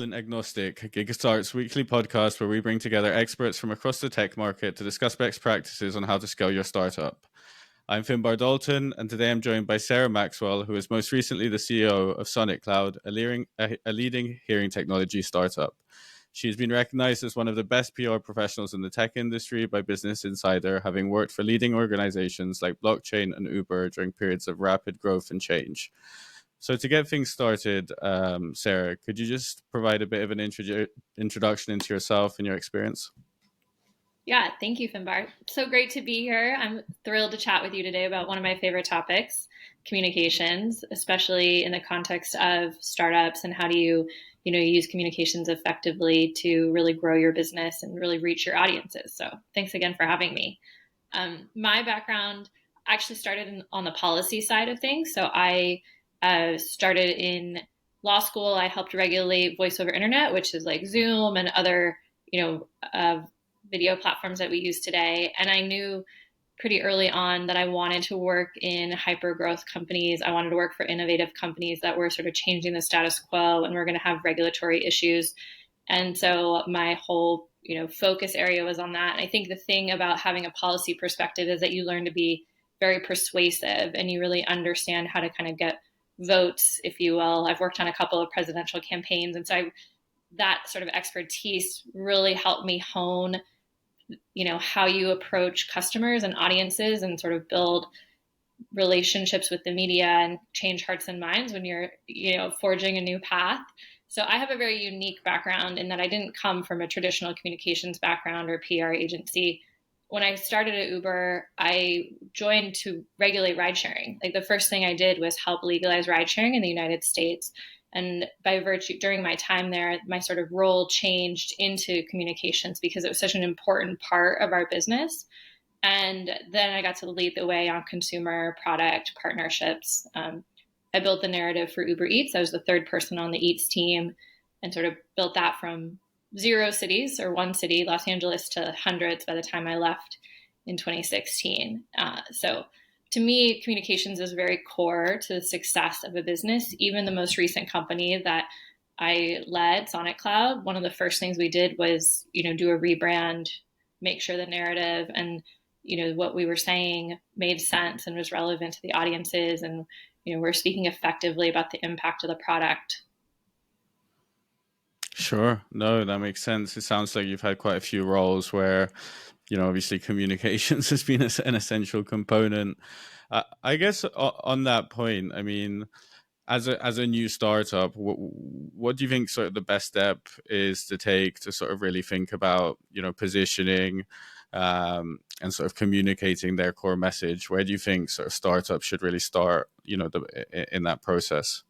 Agnostic, Gigastart's weekly podcast where we bring together experts from across the tech market to discuss best practices on how to scale your startup. I'm Finbar Dalton, and today I'm joined by Sarah Maxwell, who is most recently the CEO of Sonic Cloud, a leading hearing technology startup. She's been recognized as one of the best PR professionals in the tech industry by Business Insider, having worked for leading organizations like Blockchain and Uber during periods of rapid growth and change. So to get things started, Sarah, could you just provide a bit of an introduction into yourself and your experience? Yeah, thank you, Finbar. So great to be here. I'm thrilled to chat with you today about one of my favorite topics, communications, especially in the context of startups and how do you use communications effectively to really grow your business and really reach your audiences. So thanks again for having me. My background actually started on the policy side of things. So I started in law school. I helped regulate voice over internet, which is like Zoom and other, video platforms that we use today. And I knew pretty early on that I wanted to work in hyper growth companies. I wanted to work for innovative companies that were sort of changing the status quo and were going to have regulatory issues. And so my whole, focus area was on that. And I think the thing about having a policy perspective is that you learn to be very persuasive and you really understand how to kind of get votes, if you will. I've worked on a couple of presidential campaigns. And so that sort of expertise really helped me hone how you approach customers and audiences and sort of build relationships with the media and change hearts and minds when you're, forging a new path. So I have a very unique background in that I didn't come from a traditional communications background or PR agency. When I started at Uber, I joined to regulate ride sharing. Like the first thing I did was help legalize ride sharing in the United States. And by virtue, during my time there, my sort of role changed into communications because it was such an important part of our business. And then I got to lead the way on consumer product partnerships. I built the narrative for Uber Eats. I was the third person on the Eats team and sort of built that from 0 cities or 1 city, Los Angeles, to hundreds by the time I left in 2016. So to me, communications is very core to the success of a business. Even the most recent company that I led, Sonic Cloud, one of the first things we did was, do a rebrand, make sure the narrative and, what we were saying made sense and was relevant to the audiences. And, we're speaking effectively about the impact of the product. Sure. No, that makes sense. It sounds like you've had quite a few roles where, obviously communications has been an essential component. I guess on that point, I mean, as a new startup, what do you think sort of the best step is to take to sort of really think about, positioning and sort of communicating their core message? Where do you think sort of startups should really start, in that process?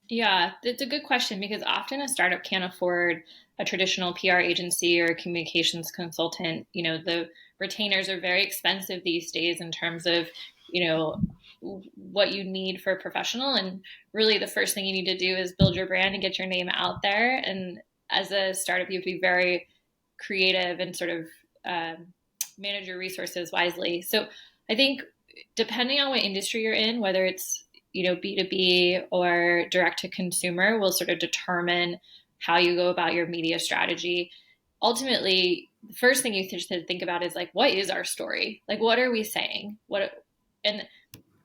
Yeah, it's a good question because often a startup can't afford a traditional PR agency or a communications consultant. The retainers are very expensive these days in terms of, what you need for a professional. And really the first thing you need to do is build your brand and get your name out there. And as a startup, you have to be very creative and sort of manage your resources wisely. So I think depending on what industry you're in, whether it's B2B or direct to consumer, will sort of determine how you go about your media strategy. Ultimately, the first thing you should think about is like, what is our story? Like, what are we saying? And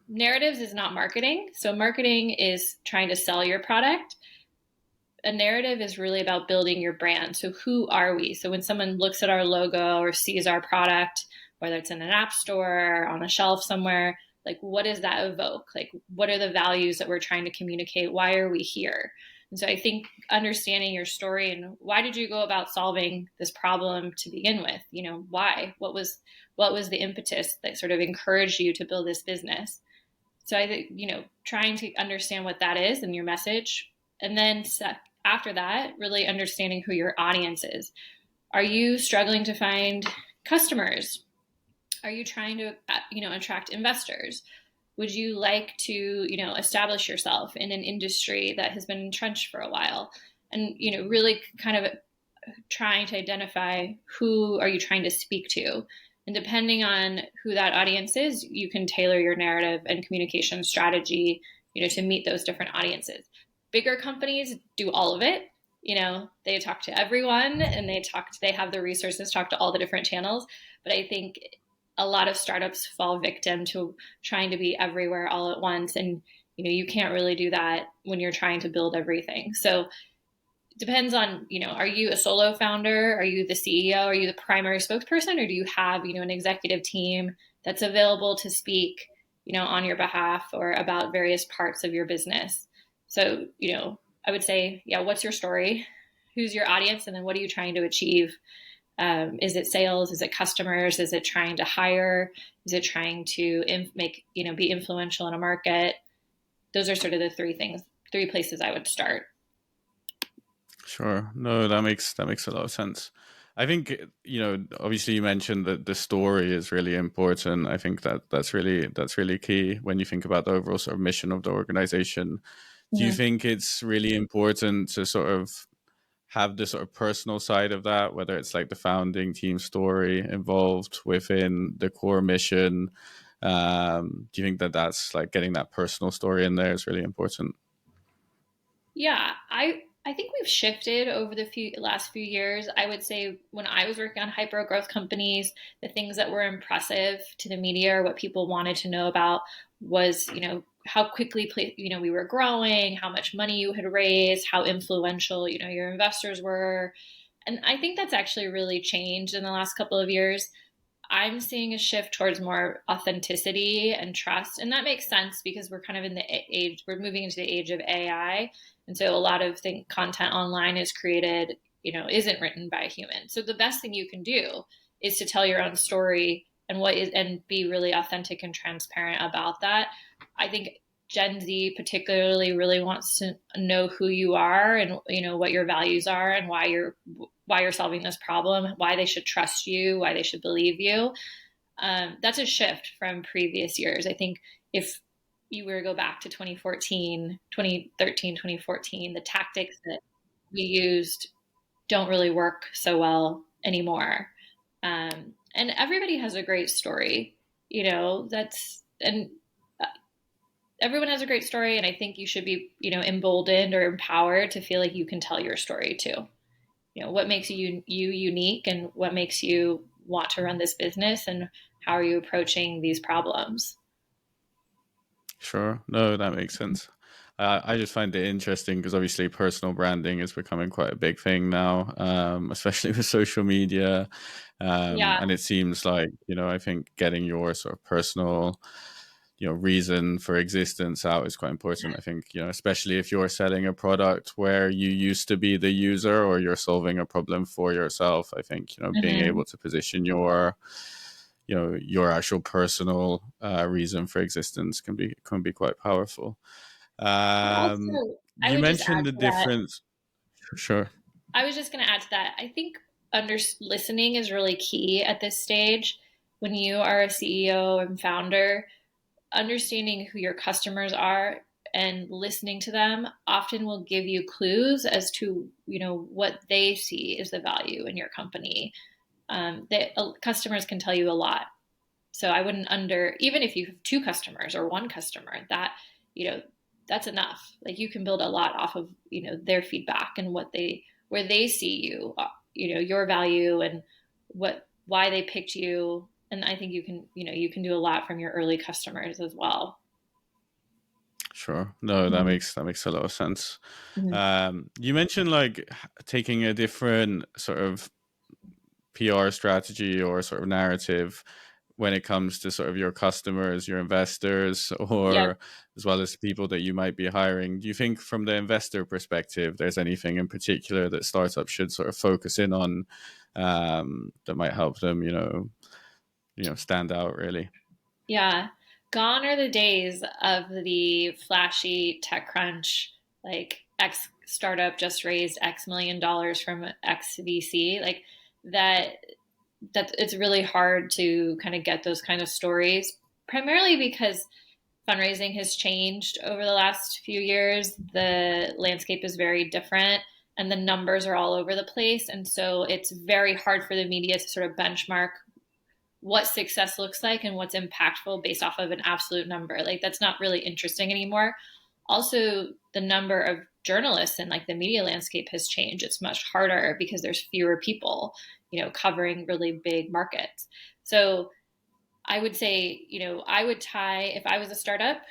narratives is not marketing. So marketing is trying to sell your product. A narrative is really about building your brand. So who are we? So when someone looks at our logo or sees our product, whether it's in an app store or on a shelf somewhere, like, what does that evoke? Like, what are the values that we're trying to communicate? Why are we here? And so I think understanding your story and why did you go about solving this problem to begin with? Why? What was the impetus that sort of encouraged you to build this business? So I think, trying to understand what that is and your message. And then after that, really understanding who your audience is. Are you struggling to find customers? Are you trying to, attract investors? Would you like to, establish yourself in an industry that has been entrenched for a while? And, really kind of trying to identify who are you trying to speak to? And depending on who that audience is, you can tailor your narrative and communication strategy, to meet those different audiences. Bigger companies do all of it. they talk to everyone and they have the resources to talk to all the different channels. But I think a lot of startups fall victim to trying to be everywhere all at once. And, you can't really do that when you're trying to build everything. So it depends on, are you a solo founder? Are you the CEO? Are you the primary spokesperson? Or do you have, an executive team that's available to speak, on your behalf or about various parts of your business? So, I would say, yeah, what's your story? Who's your audience? And then what are you trying to achieve? Is it sales? Is it customers? Is it trying to hire? Is it trying to be influential in a market? Those are sort of the three places I would start. Sure. No, that makes a lot of sense. I think, obviously you mentioned that the story is really important. I think that's really key when you think about the overall sort of mission of the organization. Do you Mm-hmm. think it's really important to sort of have the sort of personal side of that, whether it's like the founding team story involved within the core mission? Do you think that that's like getting that personal story in there is really important? Yeah, I think we've shifted over the last few years. I would say when I was working on hyper growth companies, the things that were impressive to the media or what people wanted to know about was, how quickly we were growing, how much money you had raised, how influential, your investors were. And I think that's actually really changed in the last couple of years. I'm seeing a shift towards more authenticity and trust. And that makes sense because we're kind of in the age, we're moving into the age of AI. And so a lot of content online is created, isn't written by a human. So the best thing you can do is to tell your own story and be really authentic and transparent about that. I think Gen Z particularly really wants to know who you are and what your values are and why you're solving this problem, why they should trust you, why they should believe you. That's a shift from previous years. I think if you were to go back to 2014, 2013, 2014, the tactics that we used don't really work so well anymore. And everybody has a great story, and everyone has a great story. And I think you should be, emboldened or empowered to feel like you can tell your story too. What makes you unique and what makes you want to run this business and how are you approaching these problems? Sure. No, that makes sense. I just find it interesting because obviously personal branding is becoming quite a big thing now, especially with social media. Yeah. And it seems like, I think getting your sort of personal, reason for existence out is quite important. I think, especially if you're selling a product where you used to be the user or you're solving a problem for yourself, I think, being Mm-hmm. able to position your actual personal reason for existence can be quite powerful. I You would just mentioned add the to that. difference. Sure. I was just going to add to that. I think listening is really key at this stage. When you are a CEO and founder, understanding who your customers are and listening to them often will give you clues as to what they see as the value in your company. Customers can tell you a lot. So I wouldn't even if you have two customers or one customer, that, you know, that's enough. Like you can build a lot off of, their feedback and where they see you, your value and why they picked you. And I think you can do a lot from your early customers as well. Sure. No, that Mhm. makes a lot of sense. Mhm. You mentioned like taking a different sort of PR strategy or sort of narrative when it comes to sort of your customers, your investors, Yep. or as well as people that you might be hiring. Do you think from the investor perspective, there's anything in particular that startups should sort of focus in on that might help them, stand out really? Yeah. Gone are the days of the flashy tech crunch, like X startup just raised X million dollars from X VC. Like that that it's really hard to kind of get those kind of stories, primarily because fundraising has changed over the last few years. The landscape is very different and the numbers are all over the place. And so it's very hard for the media to sort of benchmark what success looks like and what's impactful based off of an absolute number. Like that's not really interesting anymore. Also, the number of journalists and like the media landscape has changed. It's much harder because there's fewer people, covering really big markets. So I would say, I would tie, if I was a startup,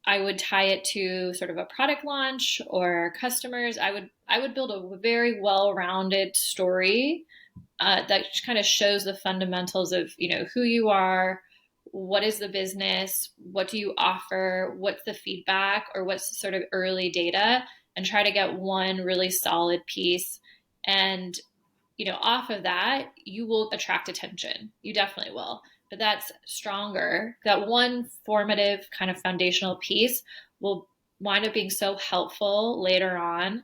I would tie it to sort of a product launch or customers. I would build a very well-rounded story that kind of shows the fundamentals of, who you are, what is the business, what do you offer, what's the feedback, or what's the sort of early data, and try to get one really solid piece. And off of that, you will attract attention. You definitely will. But that's stronger. That one formative kind of foundational piece will wind up being so helpful later on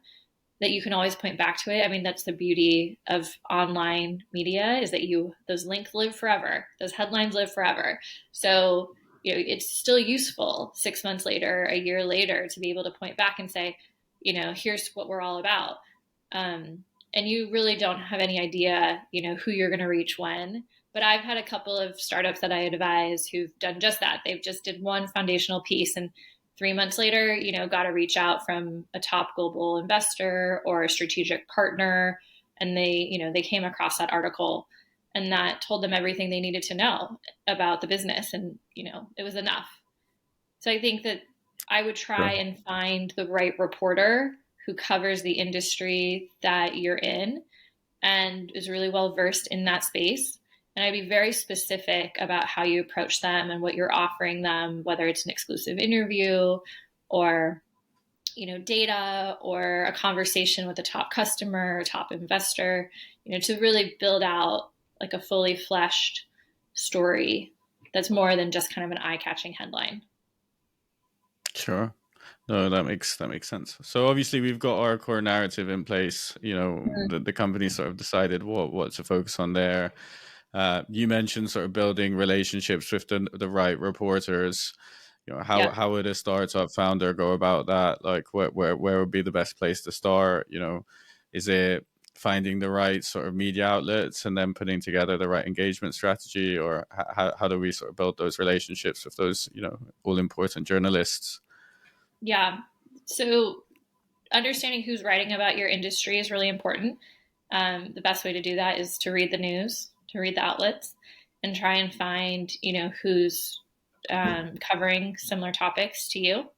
that you can always point back to it. I mean, that's the beauty of online media, is that those links live forever. Those headlines live forever. So, it's still useful 6 months later, a year later, to be able to point back and say, here's what we're all about. And you really don't have any idea, who you're going to reach when. But I've had a couple of startups that I advise who've done just that. They've just did one foundational piece, and 3 months later, got a reach out from a top global investor or a strategic partner. And they came across that article, and that told them everything they needed to know about the business. And, it was enough. So I think that I would try and find the right reporter who covers the industry that you're in and is really well versed in that space. And I'd be very specific about how you approach them and what you're offering them, whether it's an exclusive interview or, data or a conversation with a top customer or top investor, to really build out like a fully fleshed story that's more than just kind of an eye-catching headline. Sure. No, that makes sense. So obviously we've got our core narrative in place. The company sort of decided what to focus on there. You mentioned sort of building relationships with the right reporters. How would a startup founder go about that? Like, where would be the best place to start? Is it finding the right sort of media outlets and then putting together the right engagement strategy, or how do we sort of build those relationships with those all important journalists? Yeah. So understanding who's writing about your industry is really important. The best way to do that is to read the news, to read the outlets, and try and find, who's covering similar topics to you.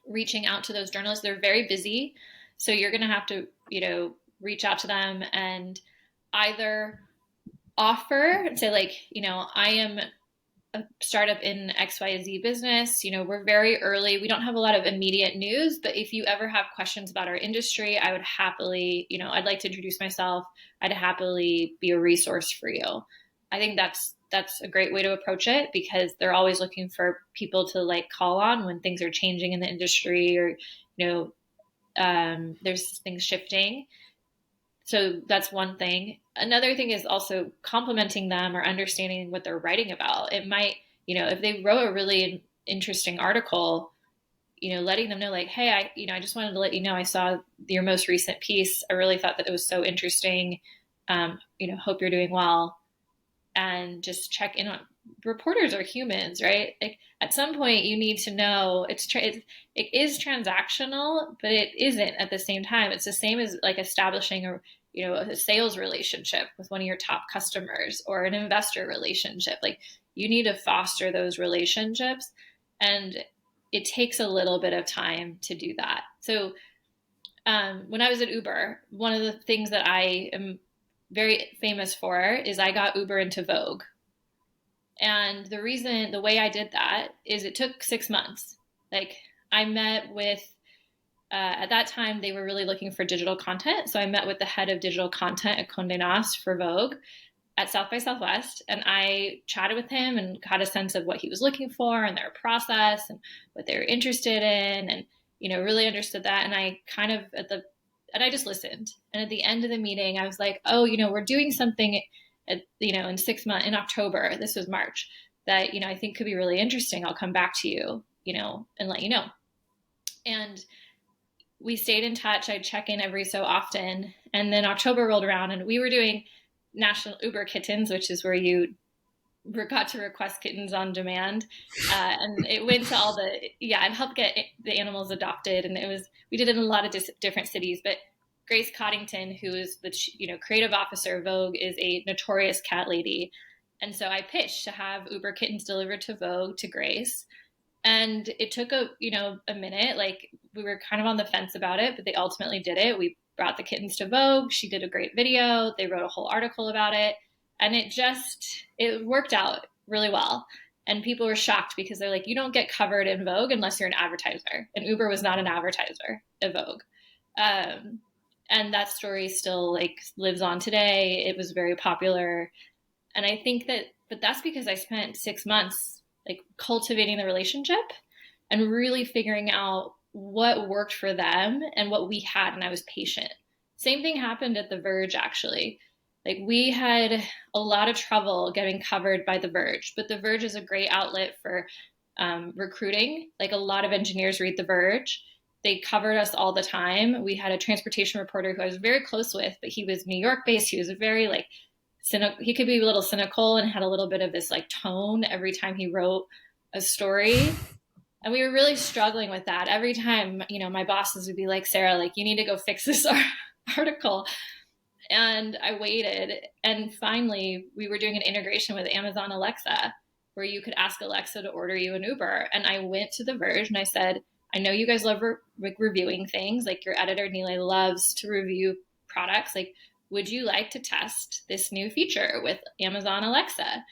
Reaching out to those journalists, they're very busy. So you're going to have to, reach out to them and either offer and say, like, I am a startup in XYZ business. We're very early. We don't have a lot of immediate news, but if you ever have questions about our industry, I would happily, I'd like to introduce myself. I'd happily be a resource for you. I think that's a great way to approach it, because they're always looking for people to like call on when things are changing in the industry, or, there's things shifting. So that's one thing. Another thing is also complimenting them or understanding what they're writing about. It might, if they wrote a really interesting article, letting them know, like, hey, I just wanted to let you know, I saw your most recent piece. I really thought that it was so interesting. Hope you're doing well. And just check in on, reporters are humans, right? Like, at some point you need to know it is transactional, but it isn't at the same time. It's the same as like establishing a sales relationship with one of your top customers or an investor relationship. Like, you need to foster those relationships, and it takes a little bit of time to do that. So when I was at Uber, one of the things that I am very famous for is I got Uber into Vogue. And the way I did that is it took 6 months. Like, I met with, at that time, they were really looking for digital content. So I met with the head of digital content at Condé Nast for Vogue at South by Southwest. And I chatted with him and got a sense of what he was looking for and their process and what they were interested in, and, really understood that. And I kind of, and I just listened. And at the end of the meeting, I was like, oh, we're doing something in 6 months, in October, this was March, that, I think could be really interesting. I'll come back to you, and let you know. And we stayed in touch. I'd check in every so often. And then October rolled around, and we were doing National Uber Kittens, which is where you got to request kittens on demand, and it went to all the it helped get the animals adopted, and we did it in a lot of different cities. But Grace Coddington, who is the creative officer of Vogue, is a notorious cat lady, and so I pitched to have Uber kittens delivered to Vogue to Grace, and it took a minute. Like, we were kind of on the fence about it, but they ultimately did it. We brought the kittens to Vogue. She did a great video. They wrote a whole article about it, and it worked out really well. And people were shocked because they're like, you don't get covered in Vogue unless you're an advertiser, and Uber was not an advertiser of Vogue. And that story still lives on today. It was very popular, and I think but that's because I spent 6 months cultivating the relationship and really figuring out what worked for them and what we had, and I was patient. Same thing happened at The Verge, actually. We had a lot of trouble getting covered by The Verge, but The Verge is a great outlet for recruiting. A lot of engineers read The Verge. They covered us all the time. We had a transportation reporter who I was very close with, but he was New York based. He was very he could be a little cynical and had a little bit of this tone every time he wrote a story. And we were really struggling with that. Every time, my bosses would be like, Sarah, you need to go fix this article. And I waited. And finally, we were doing an integration with Amazon Alexa, where you could ask Alexa to order you an Uber. And I went to The Verge and I said, I know you guys love reviewing things. Your editor, Nilay, loves to review products. Would you like to test this new feature with Amazon Alexa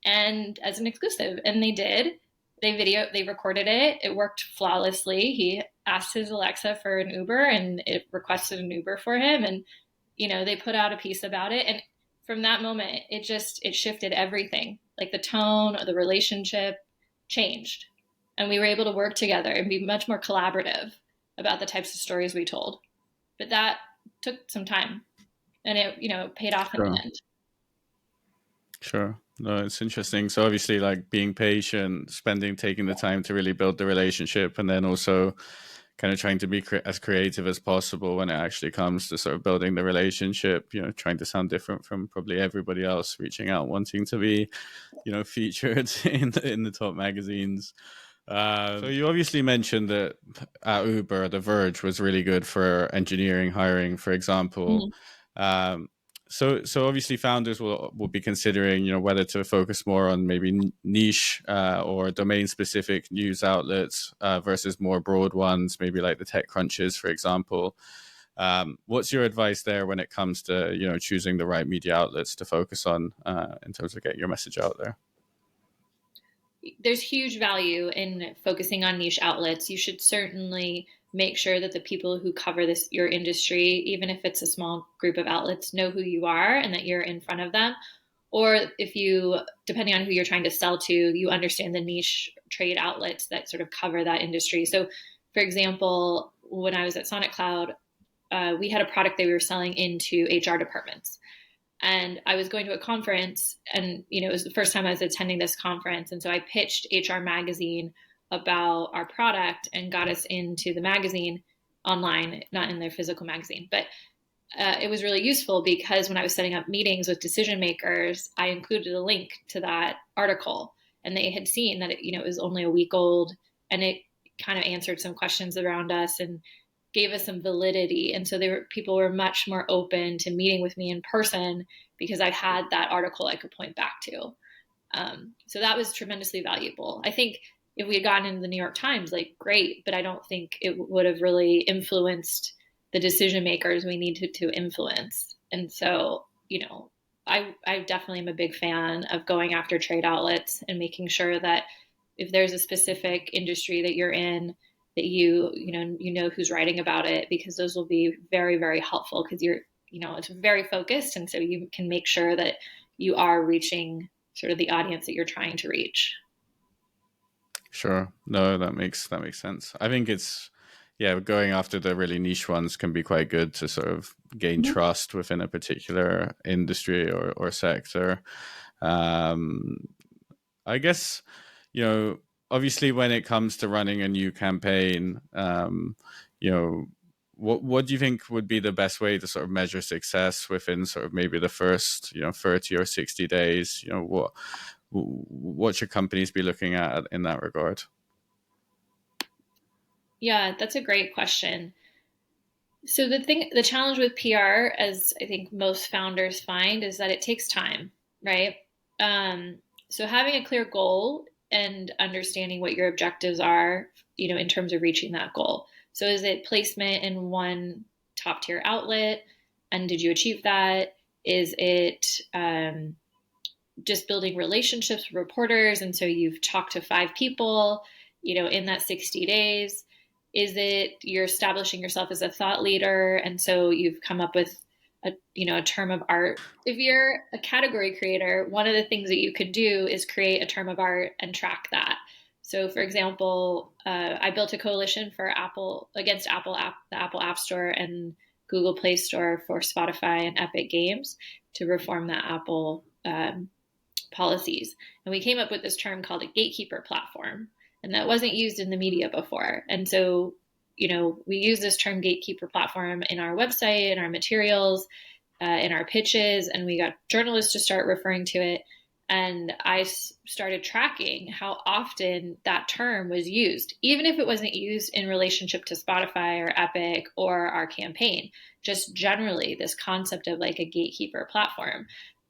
and as an exclusive? And they did. They recorded it. It worked flawlessly. He asked his Alexa for an Uber and it requested an Uber for him. And, they put out a piece about it. And from that moment, it shifted everything. The tone of the relationship changed. And we were able to work together and be much more collaborative about the types of stories we told. But that took some time. And it paid off in the end. Sure. No, it's interesting. So obviously, being patient, taking the time to really build the relationship, and then also kind of trying to be as creative as possible when it actually comes to sort of building the relationship, trying to sound different from probably everybody else, reaching out, wanting to be, featured in the top magazines. So you obviously mentioned that at Uber, The Verge was really good for engineering hiring, for example. Mm-hmm. So obviously founders will be considering, whether to focus more on maybe niche or domain specific news outlets versus more broad ones, maybe like the Tech Crunches, for example. What's your advice there when it comes to, choosing the right media outlets to focus on in terms of getting your message out there? There's huge value in focusing on niche outlets. You should certainly make sure that the people who cover your industry, even if it's a small group of outlets, know who you are and that you're in front of them. Or if depending on who you're trying to sell to, you understand the niche trade outlets that sort of cover that industry. So, for example, when I was at Sonic Cloud, we had a product that we were selling into HR departments. And I was going to a conference, and it was the first time I was attending this conference. And so I pitched HR Magazine about our product and got us into the magazine online, not in their physical magazine. But it was really useful because when I was setting up meetings with decision makers, I included a link to that article, and they had seen that it was only a week old, and it kind of answered some questions around us and gave us some validity. And so people were much more open to meeting with me in person because I had that article I could point back to. So that was tremendously valuable. I think if we had gotten into the New York Times, great, but I don't think it would have really influenced the decision makers we needed to influence. And so, I definitely am a big fan of going after trade outlets and making sure that if there's a specific industry that you're in, that you know who's writing about it, because those will be very, very helpful because it's very focused. And so you can make sure that you are reaching sort of the audience that you're trying to reach. Sure. No, that makes sense. I think going after the really niche ones can be quite good to sort of gain trust within a particular industry or sector. I guess, obviously when it comes to running a new campaign, what do you think would be the best way to sort of measure success within sort of maybe the first, 30 or 60 days? what should companies be looking at in that regard? Yeah, that's a great question. So the challenge with PR, as I think most founders find, is that it takes time, right? So having a clear goal and understanding what your objectives are, in terms of reaching that goal. So is it placement in one top tier outlet, and did you achieve that? Is it just building relationships with reporters, and so you've talked to 5 people, in that 60 days? Is it you're establishing yourself as a thought leader, and so you've come up with a term of art? If you're a category creator, one of the things that you could do is create a term of art and track that. So, for example, I built a coalition for Apple against the Apple App Store and Google Play Store for Spotify and Epic Games to reform the Apple policies. And we came up with this term called a gatekeeper platform. And that wasn't used in the media before. And so, we use this term gatekeeper platform in our website, in our materials, in our pitches, and we got journalists to start referring to it. And I started tracking how often that term was used, even if it wasn't used in relationship to Spotify or Epic or our campaign, just generally this concept of like a gatekeeper platform.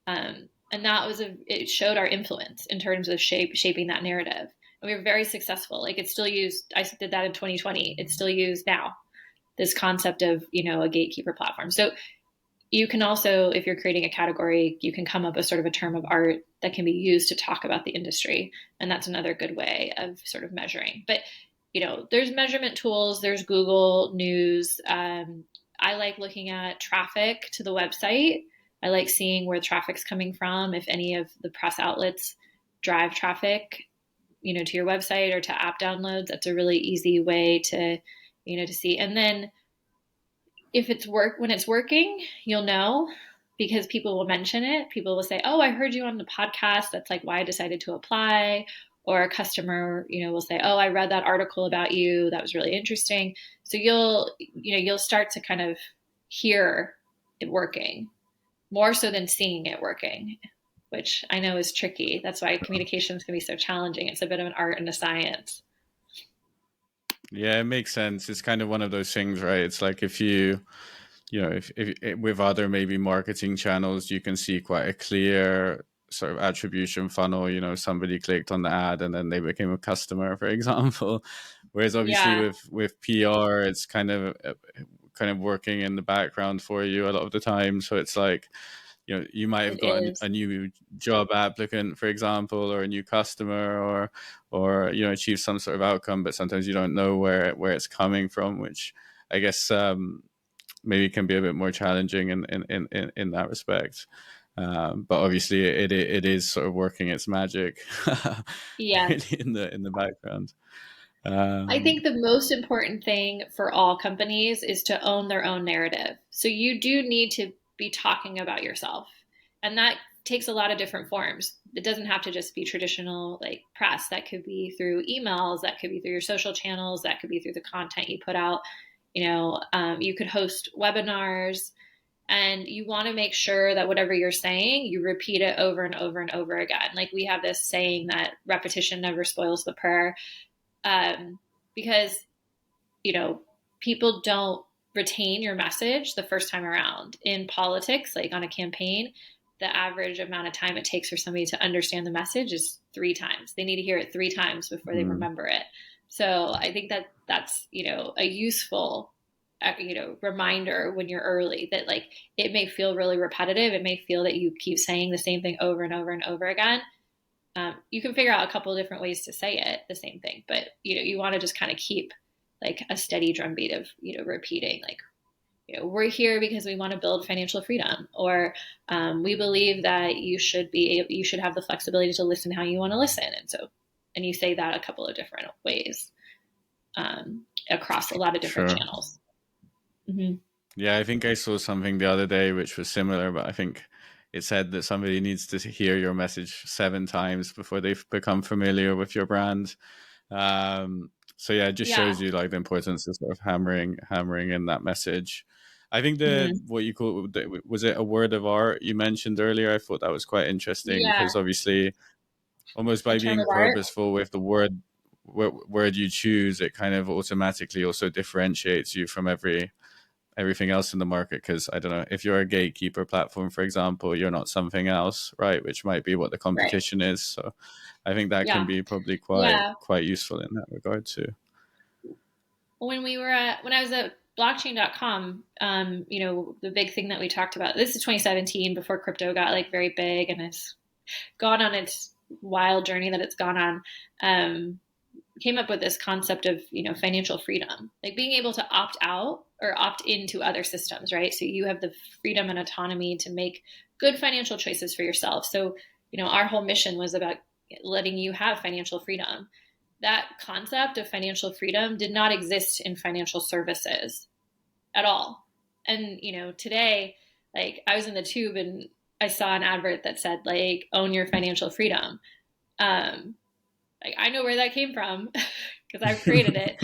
And it showed our influence in terms of shaping that narrative. And we were very successful. Like, it's still used. I did that in 2020. It's still used now, this concept of, a gatekeeper platform. So you can also, if you're creating a category, you can come up with sort of a term of art that can be used to talk about the industry. And that's another good way of sort of measuring. But, there's measurement tools, there's Google News. I like looking at traffic to the website. I like seeing where traffic's coming from, if any of the press outlets drive traffic, to your website or to app downloads. That's a really easy way to, to see. And then when it's working, you'll know, because people will mention it. People will say, "Oh, I heard you on the podcast. That's like why I decided to apply." Or a customer, will say, "Oh, I read that article about you. That was really interesting." So you'll start to kind of hear it working more so than seeing it working, which I know is tricky. That's why communications can be so challenging. It's a bit of an art and a science. Yeah, it makes sense. It's kind of one of those things, right? It's like if if with other maybe marketing channels, you can see quite a clear sort of attribution funnel. Somebody clicked on the ad and then they became a customer, for example. Whereas obviously Yeah, with PR, it's kind of working in the background for you a lot of the time. So it's like, you might have it got is. a new job applicant, for example, or a new customer, or achieve some sort of outcome, but sometimes you don't know where it's coming from, which I guess maybe can be a bit more challenging in that respect. But obviously, it is sort of working its magic Yes. really in the background. I think the most important thing for all companies is to own their own narrative. So you do need to be talking about yourself. And that takes a lot of different forms. It doesn't have to just be traditional like press. That could be through emails, that could be through your social channels, that could be through the content you put out. You could host webinars, and you want to make sure that whatever you're saying, you repeat it over and over and over again. Like, we have this saying that repetition never spoils the prayer. Because people don't retain your message the first time around. In politics, like on a campaign, the average amount of time it takes for somebody to understand the message is 3 times. They need to hear it 3 times before they Mm, remember it. So I think that that's a useful reminder when you're early, that like it may feel really repetitive. It may feel that you keep saying the same thing over and over and over again. You can figure out a couple of different ways to say it, the same thing, but you want to just kind of keep like a steady drumbeat of repeating, like, we're here because we want to build financial freedom, or we believe that you should have the flexibility to listen how you want to listen, and you say that a couple of different ways, across a lot of different sure. channels. Mm-hmm. Yeah, I think I saw something the other day which was similar, but I think it said that somebody needs to hear your message 7 times before they've become familiar with your brand. So yeah, it just Yeah. shows you like the importance of sort of hammering in that message. I think Mm-hmm. what you call, was it a word of art you mentioned earlier? I thought that was quite interesting Yeah. because obviously almost a by term being of art. purposeful with the word you choose, it kind of automatically also differentiates you from everything else in the market. Because I don't know, if you're a gatekeeper platform, for example, you're not something else, right? Which might be what the Right. competition is. So I think that can Yeah. be probably Yeah. quite useful in that regard too. When I was at blockchain.com, the big thing that we talked about, this is 2017 before crypto got like very big and it's gone on its wild journey that it's gone on. Came up with this concept of, financial freedom, like being able to opt out or opt into other systems, right? So you have the freedom and autonomy to make good financial choices for yourself. So, our whole mission was about letting you have financial freedom. That concept of financial freedom did not exist in financial services at all. And, today, like I was in the tube and I saw an advert that said like own your financial freedom. Um, like I know where that came from because I've created it.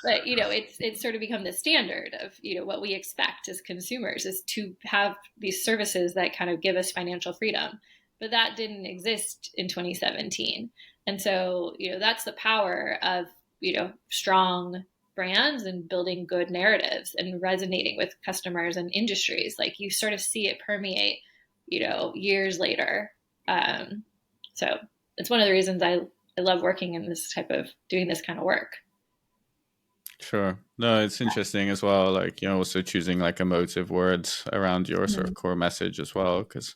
But it's sort of become the standard of what we expect as consumers is to have these services that kind of give us financial freedom. But that didn't exist in 2017. And so, that's the power of, strong brands and building good narratives and resonating with customers and industries. Like you sort of see it permeate, years later. So it's one of the reasons I love working in this type of doing this kind of work. Sure. No, it's interesting as well. Like, also choosing like emotive words around your sort Mm-hmm. of core message as well, because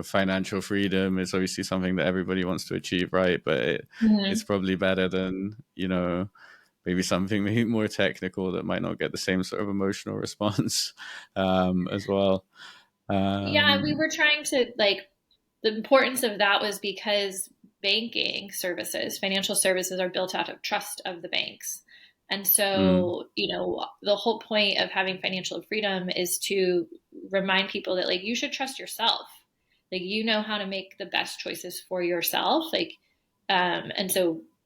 financial freedom is obviously something that everybody wants to achieve, right? But it's Mm-hmm. probably better than, maybe something maybe more technical that might not get the same sort of emotional response as well. Yeah, we Um, were trying to like the importance of that was because banking services, financial services are built out of trust of the banks. And mm, so, the whole point of having financial freedom is to remind people that like you should trust yourself. Like you know how to make the best choices for yourself.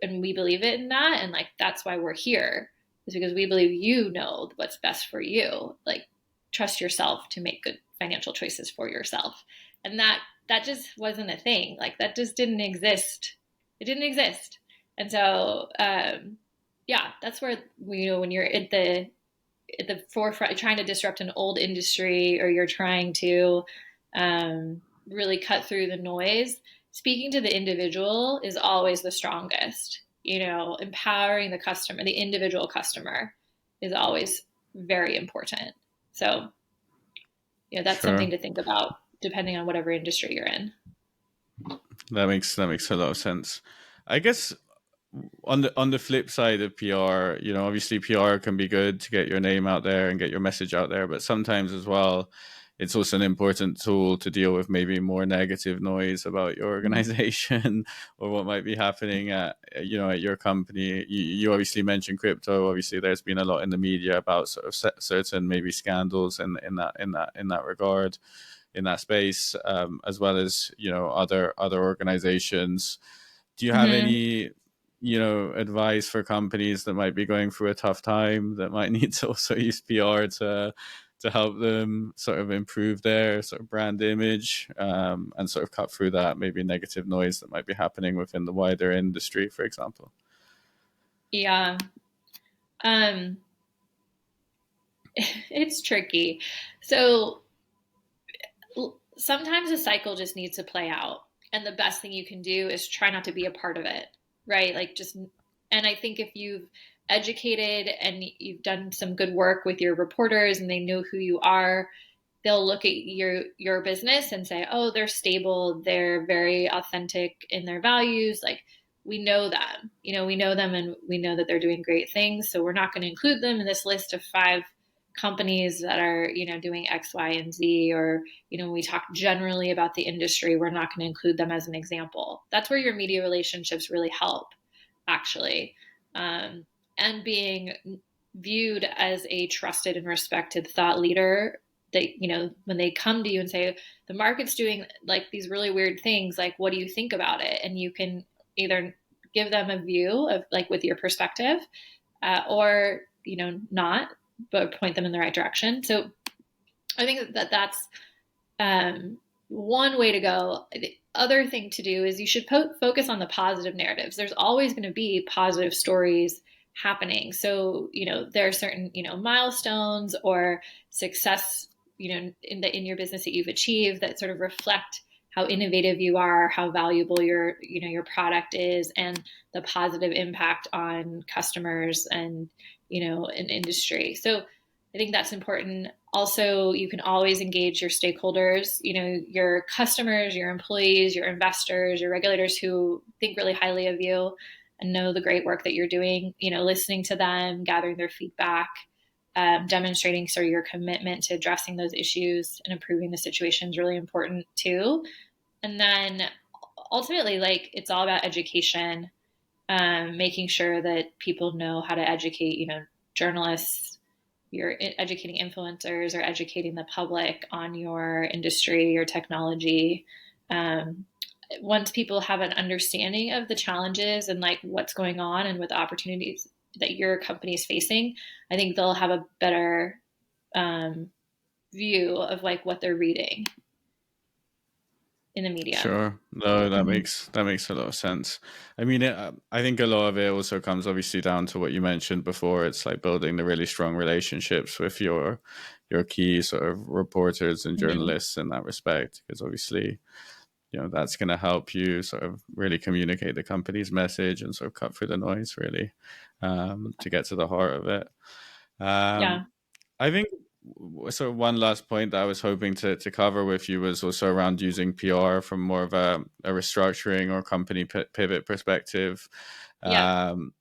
And we believe it in that and like that's why we're here is because we believe what's best for you. Like trust yourself to make good financial choices for yourself. And that just wasn't a thing. Like that just didn't exist. It didn't exist. And so, yeah, that's where when you're at the forefront, trying to disrupt an old industry, or you're trying to really cut through the noise. Speaking to the individual is always the strongest. Empowering the customer, the individual customer, is always very important. So, that's something sure. to think about depending on whatever industry you're in. That makes a lot of sense. I guess on the flip side of PR, obviously PR can be good to get your name out there and get your message out there, but sometimes as well, it's also an important tool to deal with maybe more negative noise about your organization or what might be happening at your company. You obviously mentioned crypto. Obviously, there's been a lot in the media about sort of certain maybe scandals in that regard, in that space, as well as other organizations. Do you have Mm-hmm. any advice for companies that might be going through a tough time, that might need to also use PR to help them sort of improve their sort of brand image, and sort of cut through that maybe negative noise that might be happening within the wider industry, for example? Yeah. Um, it's tricky. So sometimes a cycle just needs to play out. And the best thing you can do is try not to be a part of it, right? And I think if you've educated and you've done some good work with your reporters and they know who you are, they'll look at your business and say, "Oh, they're stable, they're very authentic in their values. Like we know them. We know them and we know that they're doing great things. So we're not going to include them in this list of 5 companies that are, doing X, Y, and Z, or, when we talk generally about the industry, we're not going to include them as an example." That's where your media relationships really help, actually. And being viewed as a trusted and respected thought leader, that when they come to you and say the market's doing like these really weird things, like what do you think about it, and you can either give them a view of like with your perspective, or not, but point them in the right direction. So I think that that's one way to go. The other thing to do is you should focus on the positive narratives. There's always going to be positive stories happening. So, there are certain, milestones or success, in your business that you've achieved that sort of reflect how innovative you are, how valuable your product is, and the positive impact on customers and, an industry. So I think that's important. Also, you can always engage your stakeholders, your customers, your employees, your investors, your regulators who think really highly of you and know the great work that you're doing, listening to them, gathering their feedback, demonstrating sort of your commitment to addressing those issues and improving the situation is really important too. And then ultimately, like, it's all about education, making sure that people know how to educate, journalists, you're educating influencers or educating the public on your industry, your technology. Once people have an understanding of the challenges and like what's going on and what the opportunities that your company is facing, I think they'll have a better view of like what they're reading in the media. Sure. No, that Mm-hmm. makes a lot of sense. I mean, I think a lot of it also comes obviously down to what you mentioned before. It's like building the really strong relationships with your key sort of reporters and Mm-hmm. journalists in that respect, because obviously, that's going to help you sort of really communicate the company's message and sort of cut through the noise, really, to get to the heart of it. Um, Yeah. I think sort of one last point that I was hoping to cover with you was also around using PR from more of a restructuring or company pivot perspective, Yeah. um,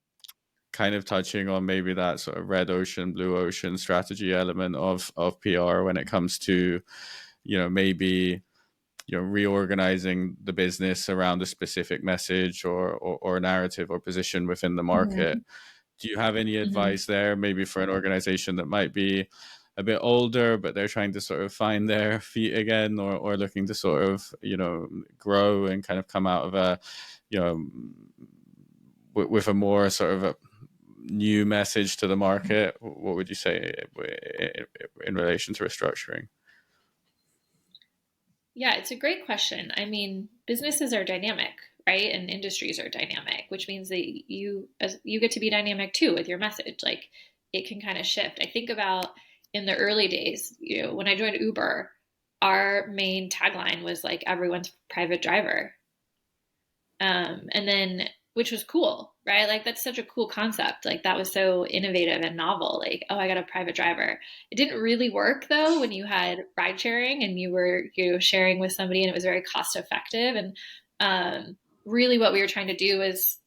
kind of touching on maybe that sort of red ocean, blue ocean strategy element of PR when it comes to, maybe reorganizing the business around a specific message or narrative or position within the market. Mm-hmm. Do you have any Mm-hmm. advice there, maybe for an organization that might be a bit older, but they're trying to sort of find their feet again, or looking to sort of, grow and kind of come out of a, you know, with a more sort of a new message to the market? What would you say in relation to restructuring? Yeah, it's a great question. I mean, businesses are dynamic, right? And industries are dynamic, which means that you get to be dynamic too with your message. Like, it can kind of shift. I think about in the early days, when I joined Uber, our main tagline was like everyone's private driver. And then, which was cool, right? Like, that's such a cool concept. Like, that was so innovative and novel. Like, oh, I got a private driver. It didn't really work though when you had ride sharing and you were, sharing with somebody and it was very cost effective. And really, what we were trying to do is,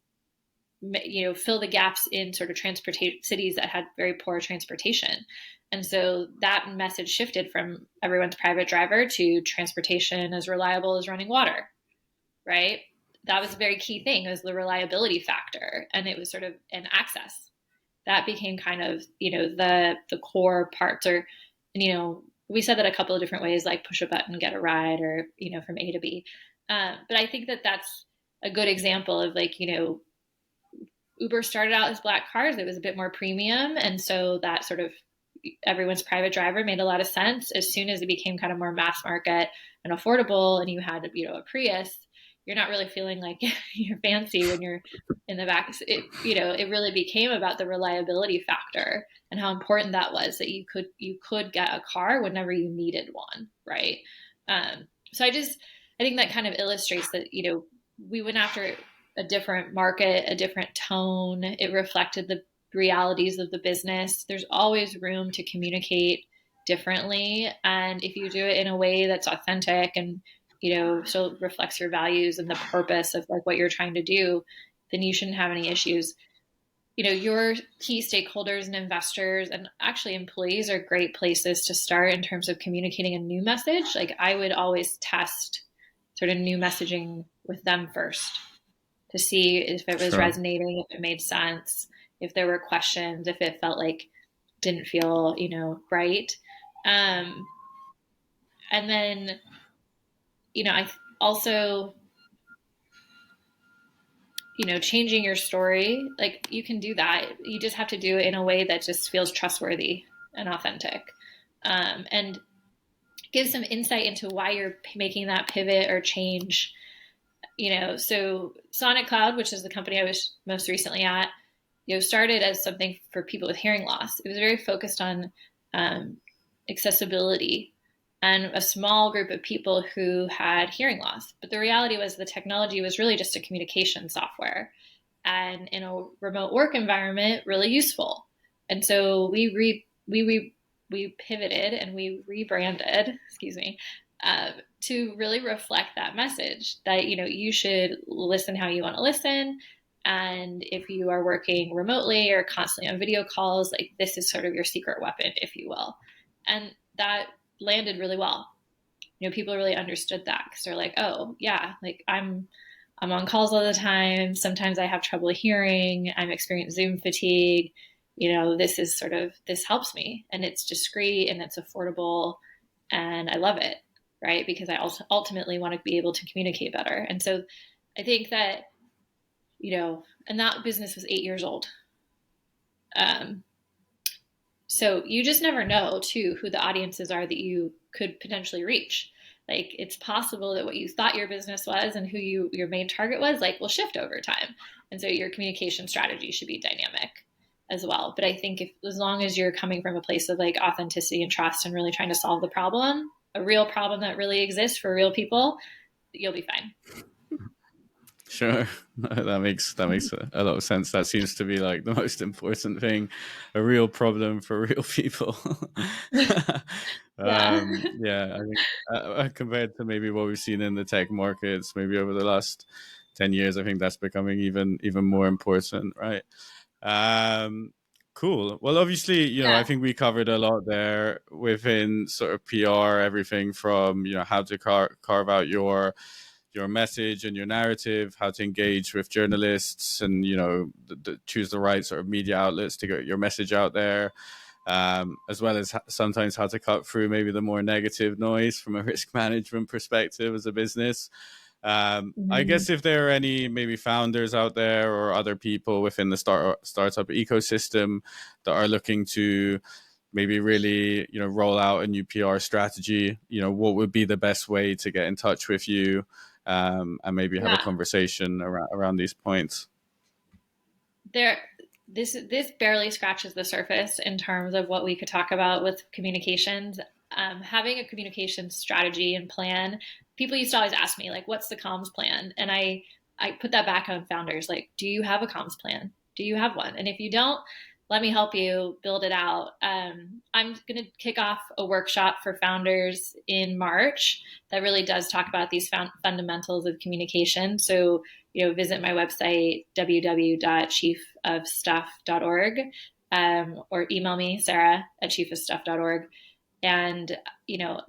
fill the gaps in sort of transportation cities that had very poor transportation. And so that message shifted from everyone's private driver to transportation as reliable as running water, right? That was a very key thing, was the reliability factor, and it was sort of an access that became kind of the core parts. Or we said that a couple of different ways, like push a button, get a ride, or from A to B. But I think that that's a good example of like Uber started out as black cars. It was a bit more premium, and so that sort of everyone's private driver made a lot of sense. As soon as it became kind of more mass market and affordable, and you had a Prius, you're not really feeling like you're fancy when you're in the back. It really became about the reliability factor and how important that was, that you could get a car whenever you needed one, right? So I think that kind of illustrates that we went after a different market, a different tone. It reflected the realities of the business. There's always room to communicate differently, and if you do it in a way that's authentic and so reflects your values and the purpose of like what you're trying to do, then you shouldn't have any issues. Your key stakeholders and investors and actually employees are great places to start in terms of communicating a new message. Like, I would always test sort of new messaging with them first to see if it was Sure. resonating, if it made sense, if there were questions, if it felt like didn't feel, right. Um, and then, I also, changing your story, like, you can do that. You just have to do it in a way that just feels trustworthy and authentic. And give some insight into why you're making that pivot or change. So Sonic Cloud, which is the company I was most recently at, started as something for people with hearing loss. It was very focused on accessibility and a small group of people who had hearing loss. But the reality was the technology was really just a communication software, and in a remote work environment, really useful. And so we pivoted and we rebranded, to really reflect that message that, you should listen how you want to listen. And if you are working remotely or constantly on video calls, like, this is sort of your secret weapon, if you will. And that landed really well. People really understood that, because they're like, oh yeah, like I'm on calls all the time. Sometimes I have trouble hearing. I'm experiencing Zoom fatigue. This helps me, and it's discreet and it's affordable, and I love it, right? Because I also ultimately want to be able to communicate better. And so I think that, and that business was 8 years old. So you just never know, too, who the audiences are that you could potentially reach. Like, it's possible that what you thought your business was and who your main target was, like, will shift over time. And so your communication strategy should be dynamic as well. But I think as long as you're coming from a place of like authenticity and trust and really trying to solve the problem, a real problem that really exists for real people, you'll be fine. Sure. That makes a lot of sense. That seems to be like the most important thing, a real problem for real people. Yeah. I think compared to maybe what we've seen in the tech markets, maybe over the last 10 years, I think that's becoming even more important, right? Cool. Well, obviously, Yeah. I think we covered a lot there within sort of PR, everything from, how to carve out your message and your narrative, how to engage with journalists, and choose the right sort of media outlets to get your message out there, as well as sometimes how to cut through maybe the more negative noise from a risk management perspective as a business. I guess if there are any maybe founders out there or other people within the startup ecosystem that are looking to maybe really roll out a new PR strategy, what would be the best way to get in touch with you, and maybe have a conversation around these points? This barely scratches the surface in terms of what we could talk about with communications. Having a communication strategy and plan, people used to always ask me, like, what's the comms plan? And I put that back on founders. Like, do you have a comms plan? Do you have one? And if you don't, let me help you build it out. I'm going to kick off a workshop for founders in March that really does talk about these fundamentals of communication. So, visit my website, www.chiefofstuff.org, or email me, Sarah@chiefofstuff.org, and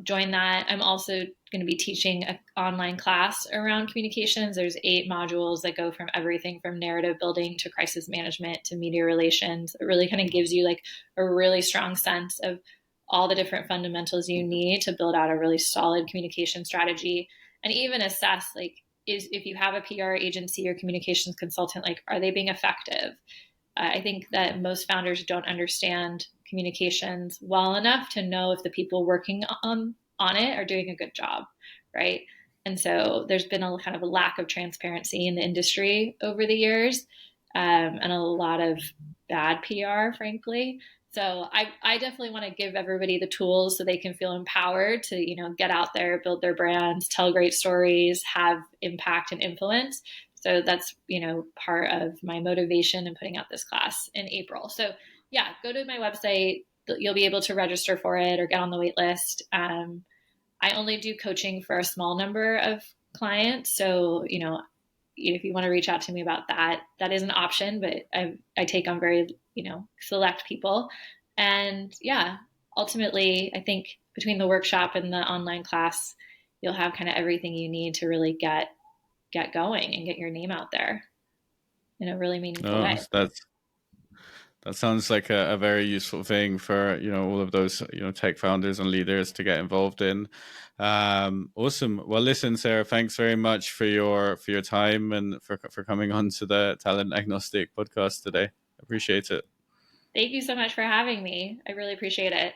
join that. I'm also going to be teaching an online class around communications. There's 8 modules that go from everything from narrative building to crisis management to media relations. It really kind of gives you like a really strong sense of all the different fundamentals you need to build out a really solid communication strategy, and even assess, like, if you have a PR agency or communications consultant, like, are they being effective? I think that most founders don't understand communications well enough to know if the people working on it are doing a good job, right? And so there's been a kind of a lack of transparency in the industry over the years, and a lot of bad PR, frankly. So I definitely want to give everybody the tools so they can feel empowered to, get out there, build their brands, tell great stories, have impact and influence. So that's, part of my motivation in putting out this class in April. So yeah, go to my website. You'll be able to register for it or get on the wait list. I only do coaching for a small number of clients. So, if you want to reach out to me about that, that is an option, but I take on very, select people. And yeah, ultimately, I think between the workshop and the online class, you'll have kind of everything you need to really get going and get your name out there in a really meaningful way. That sounds like a very useful thing for all of those tech founders and leaders to get involved in. Awesome. Well, listen, Sarah, thanks very much for your time and for coming on to the Talent Agnostic podcast today. Appreciate it. Thank you so much for having me. I really appreciate it.